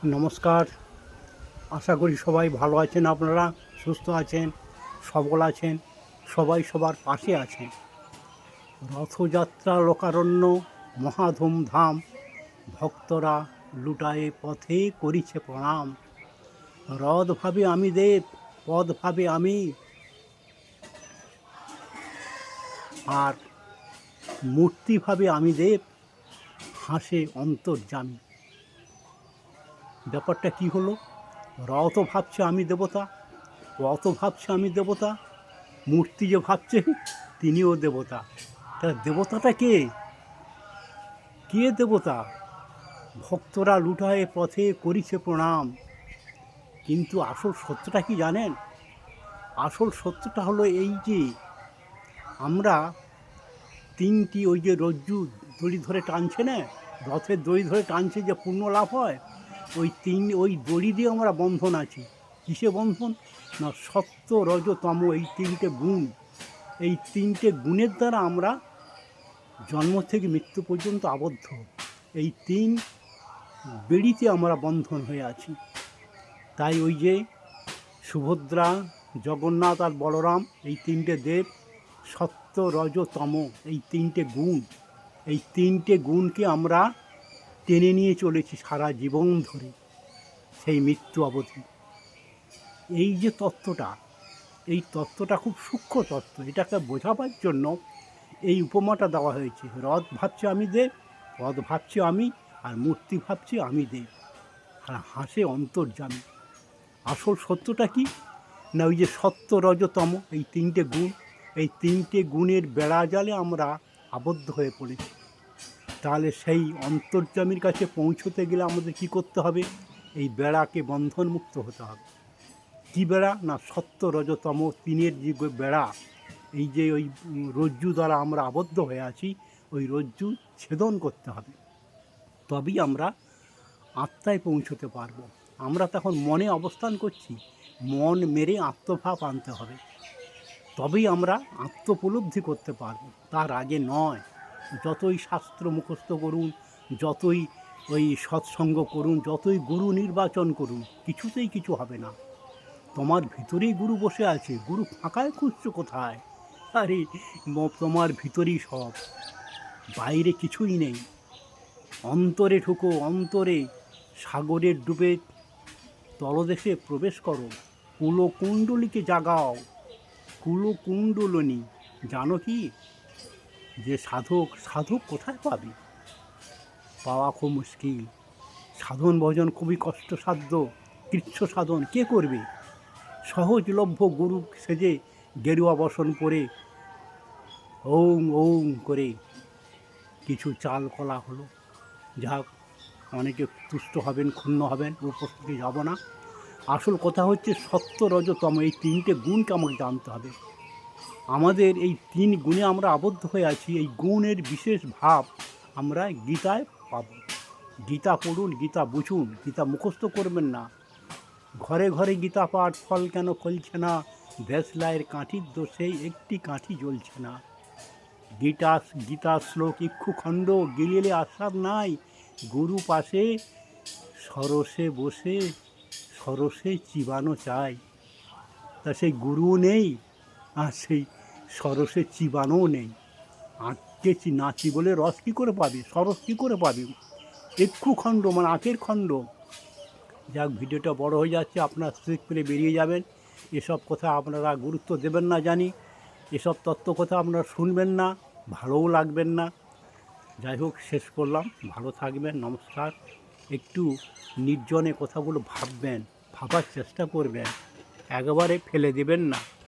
নমস্কার। আশা করি সবাই ভালো আছেন, আপনারা সুস্থ আছেন, সবল আছেন, সবাই সবার পাশে আছেন। রথযাত্রা লোকারণ্য মহা ধুমধাম, ভক্তরা লুটায়ে পথে করিছে প্রণাম। রথ ভাবে আমি দেব, পদ ভাবে আমি, আর মূর্তি ভাবে আমি দেব, হাসে অন্তর্যামী। ব্যাপারটা কি হলো? রথও ভাবছে আমি দেবতা, রথ ভাবছে আমি দেবতা, মূর্তি যে ভাবছে তিনিও দেবতা। তা দেবতাটা কে? কে দেবতা? ভক্তরা লুটায়ে পথে করিছে প্রণাম। কিন্তু আসল সত্যটা কি জানেন? আসল সত্যটা হলো এই যে আমরা তিনটি ওই যে রজ্জু দড়ি ধরে টানছে না, রথের দড়ি ধরে টানছে যে পুণ্য লাভ হয়, ওই দড়ি দিয়ে আমরা বন্ধন আছি। কিসে বন্ধন? না, সত্য রজ তম, এই তিনটে গুণ। এই তিনটে গুণের দ্বারা আমরা জন্ম থেকে মৃত্যু পর্যন্ত আবদ্ধ। এই তিন বেড়িতে আমরা বন্ধন হয়ে আছি। তাই ওই যে সুভদ্রা, জগন্নাথ আর বলরাম, এই তিনটে দেব, সত্য রজ তম, এই তিনটে গুণ, এই তিনটে গুণকে আমরা টেনে নিয়ে চলেছি সারা জীবন ধরে, সেই মৃত্যু অবধি। এই যে তত্ত্বটা, এই তত্ত্বটা খুব সূক্ষ্ম তত্ত্ব। এটাকে বোঝাবার জন্য এই উপমাটা দেওয়া হয়েছে। রথ ভাবছে আমি দেব, পদ ভাবছি আমি, আর মূর্তি ভাবছি আমি দেব, আর হাসে অন্তর্যামী। আসল সত্যটা কি? না, ওই যে সত্য রজতম, এই তিনটে গুণ, এই তিনটে গুণের বেড়া জালে আমরা আবদ্ধ হয়ে পড়েছি। তাহলে সেই অন্তর্যামীর কাছে পৌঁছতে গেলে আমাদের কি করতে হবে? এই বেড়াকে বন্ধনমুক্ত হতে হবে। কী বেড়া? না, সত্য রজতম তিনের যে বেড়া, এই যে ওই রজ্জু দ্বারা আমরা আবদ্ধ হয়ে আছি, ওই রজ্জু ছেদন করতে হবে। তবেই আমরা আত্মায় পৌঁছতে পারবো। আমরা তখন মনে অবস্থান করছি, মন মেরে আত্মভাব আনতে হবে, তবেই আমরা আত্মোপলব্ধি করতে পারবো, তার আগে নয়। যতই শাস্ত্র মুখস্থ করুন, যতই ওই সৎসঙ্গ করুন, যতই গুরু নির্বাচন করুন, কিছুতেই কিছু হবে না। তোমার ভিতরেই গুরু বসে আছে, গুরু ফাঁকায় খুঁজছো কোথায়? আরে তোমার ভিতরেই সব, বাইরে কিছুই নেই। অন্তরে ঢুকো, অন্তরে, সাগরের ডুবে তলদেশে প্রবেশ করো, কুলকুণ্ডলীকে জাগাও। কুলকুণ্ডলিনী জানো কি? যে সাধক কোথায় পাবে? পাওয়া খুব মুশকিল। সাধন ভজন খুবই কষ্টসাধ্য, কৃচ্ছ সাধন কে করবে? সহজলভ্য গুরু সেজে গেরুয়া বসন পরে ওং ওং করে কিছু চাল কলা হলো। যাক, অনেকে তুষ্ট হবেন, ক্ষুণ্ণ হবেন, উপস্থিতি যাব না। আসল কথা হচ্ছে সত্য রজতম, এই তিনটে গুণকে আমাকে জানতে হবে। আমাদের এই তিন গুণে আমরা আবদ্ধ হয়ে আছি। এই গুণের বিশেষ ভাব আমরা গীতায় পাব। গীতা পড়ুন, গীতা বুঝুন, গীতা মুখস্থ করবেন না। ঘরে ঘরে গীতা পাঠ, ফল কেন ফলছে না? দেশলাইয়ের কাঠির দোষে একটি কাঠি জ্বলছে না। গীতা শ্লোক ইক্ষুখণ্ড গিলিলে আস্বাদ নাই। গুরু পাশে সরসে বসে সরসে চিবানো চাই। তা সেই গুরুও নেই, আর সেই সরসে চিবানোও নেই। আঁককে নাচি বলে রস কী করে পাবি? সরস কী করে পাবি? ইক্ষুখণ্ড মানে আঁকের খণ্ড। যাক, ভিডিওটা বড় হয়ে যাচ্ছে, আপনারা স্লিপ করে বেরিয়ে যাবেন। এসব কথা আপনারা গুরুত্ব দেবেন না জানি, এসব তত্ত্ব কথা আপনারা শুনবেন না, ভালোও লাগবেন না। যাই হোক, শেষ করলাম। ভালো থাকবেন, নমস্কার। একটু নির্জনে কথাগুলো ভাববেন, ভাবার চেষ্টা করবেন, একেবারে ফেলে দেবেন না।